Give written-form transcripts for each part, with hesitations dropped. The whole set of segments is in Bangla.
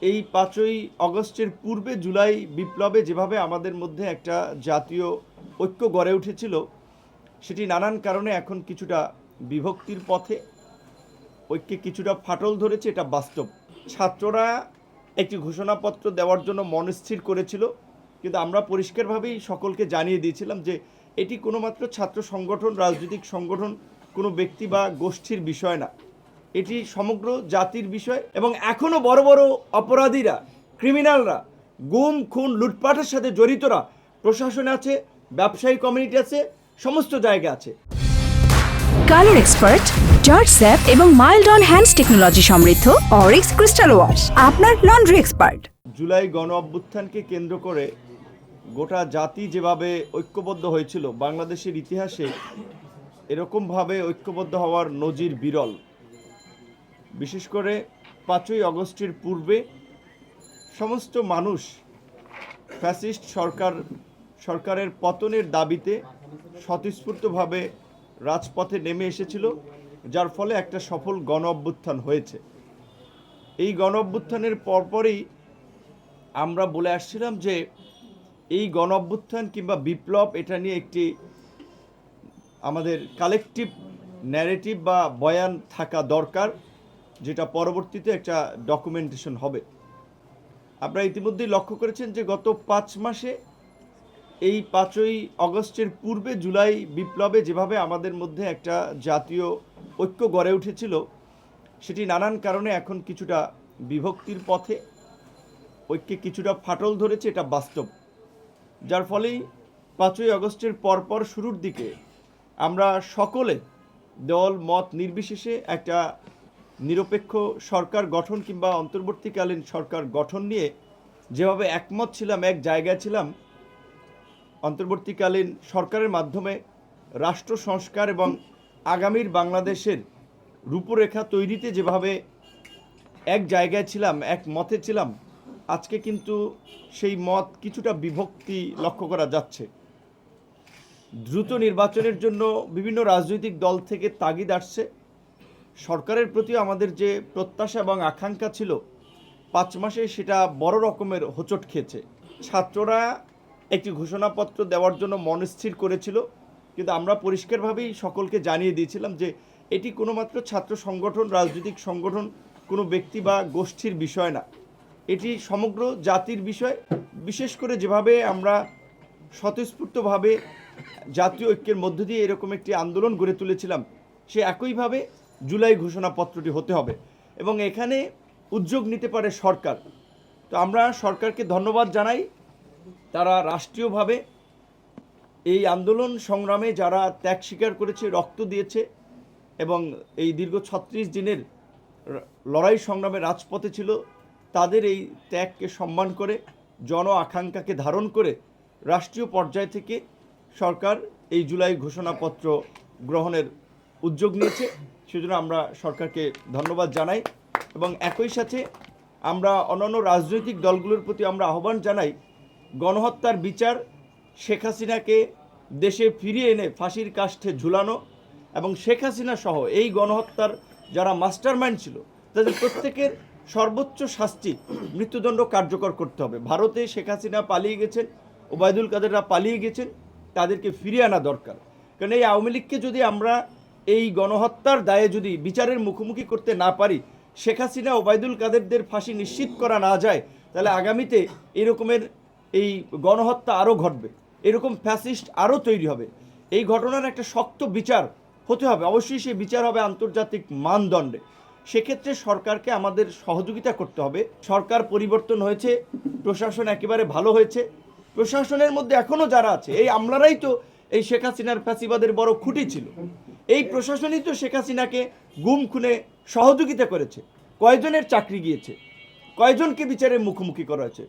এই 5ই অগস্টের পূর্বে জুলাই বিপ্লবে যেভাবে আমাদের মধ্যে একটা জাতীয় ঐক্য গড়ে উঠেছিল, সেটি নানান কারণে এখন কিছুটা বিভক্তির পথে, ঐক্যে কিছুটা ফাটল ধরেছে, এটা বাস্তব। ছাত্ররা একটি ঘোষণাপত্র দেওয়ার জন্য মনস্থির করেছিল, কিন্তু আমরা পরিষ্কারভাবেই সকলকে জানিয়ে দিয়েছিলাম যে এটি কোনো মাত্র ছাত্র সংগঠন, রাজনৈতিক সংগঠন, কোনো ব্যক্তি বা গোষ্ঠীর বিষয় না, এটি সমগ্র জাতির বিষয়। এবং এখনও বড় বড় অপরাধীরা, ক্রিমিনালরা, গুম খুন লুটপাটের সাথে জড়িতরা প্রশাসনে আছে, ব্যবসায়ী কমিউনিটি আছে, সমস্ত জায়গা আছে। কালার এক্সপার্ট, জর্জ স্যাপ এবং মাইল্ড অন হ্যান্ডস টেকনোলজি সমৃদ্ধ অরিক্স ক্রিস্টাল ওয়াশ আপনার লন্ড্রি এক্সপার্ট। জুলাই গণ অভ্যুত্থানকে কেন্দ্র করে গোটা জাতি যেভাবে ঐক্যবদ্ধ হয়েছিল, বাংলাদেশের ইতিহাসে এরকমভাবে ঐক্যবদ্ধ হওয়ার নজির বিরল। বিশেষ করে 5ই অগস্টের পূর্বে সমস্ত মানুষ ফ্যাসিস্ট সরকারের পতনের দাবিতে স্বতঃস্ফূর্তভাবে রাজপথে নেমে এসেছিল, যার ফলে একটা সফল গণ অভ্যুত্থান হয়েছে। এই গণ অভ্যুত্থানের পরপরই আমরা বলে আসছিলাম যে এই গণ অভ্যুত্থান কিংবা বিপ্লব, এটা নিয়ে একটি আমাদের কালেকটিভ ন্যারেটিভ বা বয়ান থাকা দরকার, যেটা পরবর্তীতে একটা ডকুমেন্টেশন হবে। আপনারা ইতিমধ্যেই লক্ষ্য করেছেন যে গত 5 মাসে এই 5ই অগস্টের পূর্বে জুলাই বিপ্লবে যেভাবে আমাদের মধ্যে একটা জাতীয় ঐক্য গড়ে উঠেছিল, সেটি নানান কারণে এখন কিছুটা বিভক্তির পথে, ঐক্যে কিছুটা ফাটল ধরেছে, এটা বাস্তব। যার ফলেই 5ই অগস্টের পরপর শুরুর দিকে আমরা সকলে দল মত নির্বিশেষে একটা নিরপেক্ষ সরকার গঠন কিংবা অন্তর্বর্তীকালীন সরকার গঠন নিয়ে যেভাবে একমত ছিলাম, এক জায়গায় ছিলাম, অন্তর্বর্তীকালীন সরকারের মাধ্যমে রাষ্ট্র সংস্কার এবং আগামীর বাংলাদেশের রূপরেখা তৈরিতে যেভাবে এক জায়গায় ছিলাম, এক মতে ছিলাম, আজকে কিন্তু সেই মত কিছুটা বিভক্তি লক্ষ্য করা যাচ্ছে। দ্রুত নির্বাচনের জন্য বিভিন্ন রাজনৈতিক দল থেকে তাগিদ আসছে। সরকারের প্রতিও আমাদের যে প্রত্যাশা এবং আকাঙ্ক্ষা ছিল 5 মাসে, সেটা বড় রকমের হোঁচট খেয়েছে। ছাত্ররা একটি ঘোষণাপত্র দেওয়ার জন্য মনস্থির করেছিল, কিন্তু আমরা পরিষ্কারভাবেই সকলকে জানিয়ে দিয়েছিলাম যে এটি কোনো মাত্র ছাত্র সংগঠন, রাজনৈতিক সংগঠন, কোনো ব্যক্তি বা গোষ্ঠীর বিষয় না, এটি সমগ্র জাতির বিষয়। বিশেষ করে যেভাবে আমরা স্বতঃস্ফূর্তভাবে জাতীয় ঐক্যের মধ্য দিয়ে এরকম একটি আন্দোলন গড়ে তুলেছিলাম, সে একইভাবে জুলাই ঘোষণাপত্রটি হতে হবে এবং এখানে উদ্যোগ নিতে পারে সরকার। তো আমরা সরকারকে ধন্যবাদ জানাই, তারা রাষ্ট্রীয়ভাবে এই আন্দোলন সংগ্রামে যারা ত্যাগ স্বীকার করেছে, রক্ত দিয়েছে এবং এই দীর্ঘ 36 দিনের লড়াই সংগ্রামে রাজপথে ছিল, তাদের এই ত্যাগকে সম্মান করে, জন আকাঙ্ক্ষাকে ধারণ করে রাষ্ট্রীয় পর্যায় থেকে সরকার এই জুলাই ঘোষণাপত্র গ্রহণের উদ্যোগ নিয়েছে। সেজন্য আমরা সরকারকে ধন্যবাদ জানাই এবং একই সাথে আমরা অন্যান্য রাজনৈতিক দলগুলোর প্রতি আমরা আহ্বান জানাই, গণহত্যার বিচার, শেখ হাসিনাকে দেশে ফিরিয়ে এনে ফাঁসির কাষ্ঠে ঝুলানো এবং শেখ হাসিনা সহ এই গণহত্যার যারা মাস্টারমাইন্ড ছিল, তাদের প্রত্যেকের সর্বোচ্চ শাস্তি, মৃত্যুদণ্ড কার্যকর করতে হবে। ভারতে শেখ হাসিনা পালিয়ে গেছেন, ওবায়দুল কাদেররা পালিয়ে গেছেন, তাদেরকে ফিরিয়ে আনা দরকার। কারণ এই আওয়ামী লীগকে যদি আমরা এই গণহত্যার দায়ে যদি বিচারের মুখোমুখি করতে না পারি, শেখ হাসিনা ওবায়দুল কাদেরদের ফাঁসি নিশ্চিত করা না যায়, তাহলে আগামীতে এরকমের এই গণহত্যা আরও ঘটবে, এরকম ফ্যাসিস্ট আরও তৈরি হবে। এই ঘটনার একটা শক্ত বিচার হতে হবে, অবশ্যই সেই বিচার হবে আন্তর্জাতিক মানদণ্ডে। সেক্ষেত্রে সরকারকে আমাদের সহযোগিতা করতে হবে। সরকার পরিবর্তন হয়েছে, প্রশাসন একেবারে ভালো হয়েছে, প্রশাসনের মধ্যে এখনও যারা আছে, এই আমলারাই তো এই শেখ হাসিনার ফ্যাসিবাদের বড় খুঁটি ছিল। এই প্রশাসনই তো শেখ হাসিনাকে গুম খুনে সহযোগিতা করেছে। কয়জনের চাকরি গিয়েছে, কয়জনকে বিচারের মুখোমুখি করা হয়েছে।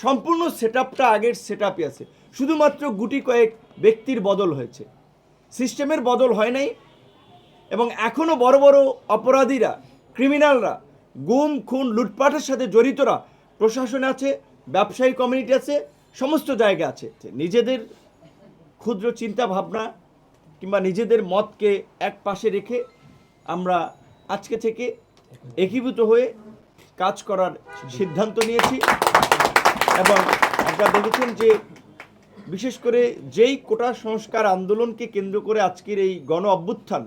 সম্পূর্ণ সেটআপটা আগের সেটআপই আছে, শুধুমাত্র গুটি কয়েক ব্যক্তির বদল হয়েছে, সিস্টেমের বদল হয় নাই। এবং এখনও বড় বড় অপরাধীরা, ক্রিমিনালরা, গুম খুন লুটপাটের সাথে জড়িতরা প্রশাসনে আছে, ব্যবসায়ী কমিউনিটি আছে, সমস্ত জায়গা আছে। নিজেদের ক্ষুদ্র চিন্তা ভাবনা কিংবা নিজেদের মতকে এক পাশে রেখে আমরা আজকে থেকে একীভূত হয়ে কাজ করার সিদ্ধান্ত নিয়েছি। এবং আপনারা দেখেছেন যে বিশেষ করে যেই কোটা সংস্কার আন্দোলনকে কেন্দ্র করে আজকের এই গণ অভ্যুত্থান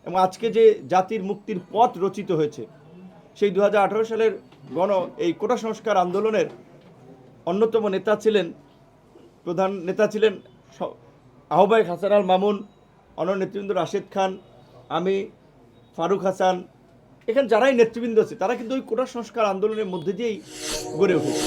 এবং আজকে যে জাতির মুক্তির পথ রচিত হয়েছে, সেই 2018 সালের এই কোটা সংস্কার আন্দোলনের অন্যতম নেতা ছিলেন, প্রধান নেতা ছিলেন আহ্বায়ক হাসান আল মামুন, অন্য নেতৃবৃন্দ রাশেদ খান, আমি, ফারুক হাসান, এখানে যারাই নেতৃবৃন্দ আছে তারা কিন্তু ওই কোটা সংস্কার আন্দোলনের মধ্যে দিয়েই গড়ে উঠেছে।